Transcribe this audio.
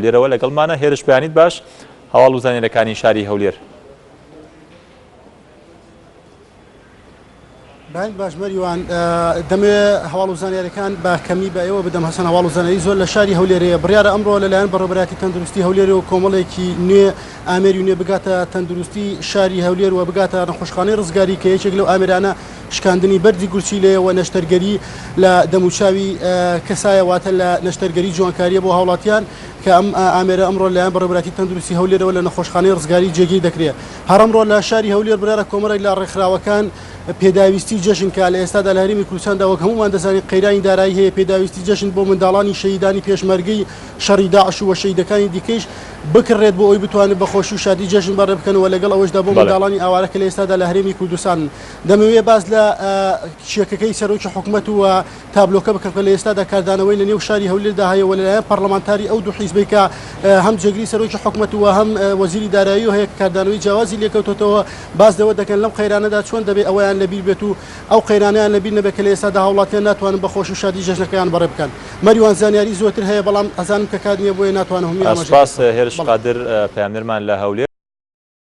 لێرەوە لەگەڵمانە هێرش بەیانیت باش هەواڵ و زانینەکانی شاری هەولێر. باش مەریوان دەمێ هەواڵ و زانیاریەکان بە کەمی بە ئێوە بدەم هەسەن هەواڵ و زانیاری زۆر لە شاری هەولێرەیە بڕیارە ئەمڕۆ لەلایەن بەڕێوەبەرەتی تەندروستی هەولێر و کۆمەڵێکی نوێ ئامێری و نوێ بگاتە تەندروستی شاری هەولێر و بگاتە نەخۆشخانەی ڕزگاری کە یەکێک لەو ئامێرانە شکاندنی بەردی گورچی لێەوە نەشتەرگەری لە دەموچاوی کەسایە واتە لە نەشتەرگەری جوانکاریە بۆ هاوڵاتیان کە ئەم ئامێرە ئەمڕۆ لەلایەن بەڕێوەبەرەتی تەندروستی هەولێرەوە لە نەخۆشخانەی ڕزگاری جێگیر دەکرێت. هەر ئەمڕۆ لە شاری هەولێر بڕیارە کۆمەڵێک لە ڕێکخراوەکان پێداویستی جەژن کە لە ئێستادا لە هەرێمی کوردستاندا وەک هەمومان دەزانین قەیرانی دارایی هەیە پێداویستی جەژن بۆ منداڵانی شەهیدانی پێشمەرگەی شەڕی داعش و شەهیدەکانی دیکەیش بکڕێت بۆ ئەوی بتوانێت بە خۆشی و شادی جەژن بەڕێ بکەنەوە لەگەڵ ئەوەشدا بۆ منداڵانی ئاوارەکە لە ئێستادا لە هەرێمی کوردستان. دەمەوێت باز لە چێکەکەی سەرۆکی حکوومەت و تابلۆکە بکەم کە لە ئێستادا کاردانەوەی لە نێو شاری هەولێردا هەیە و لەلایەن پەرلەمانتاری ئەو دوو حیزبەی کە هەم جێگری سەرۆکی حکوومەت و هەم وەزیری دارایی و هەیە کاردانەوەی جیاوازی لێکەوتەوە باز دەوە دەکەن لەم قەیرانەدا چۆن دەبێت ئەویان لەبیر بێت و ئەو قەیرانیان لەبیر نەبێت کە لە ئێستادا هاوڵاتیان ناتوانن بە خۆش و شادی جەژنەکەیان بەڕێ بکەن. مەریوان زانیاری زۆرتر هەیە بەڵام ئەزانم کە کات نییە بۆیە ناتوانم هەمووی ئاماژە. سپاس هێرش قادر پەیامنەرمان لە هەولێر.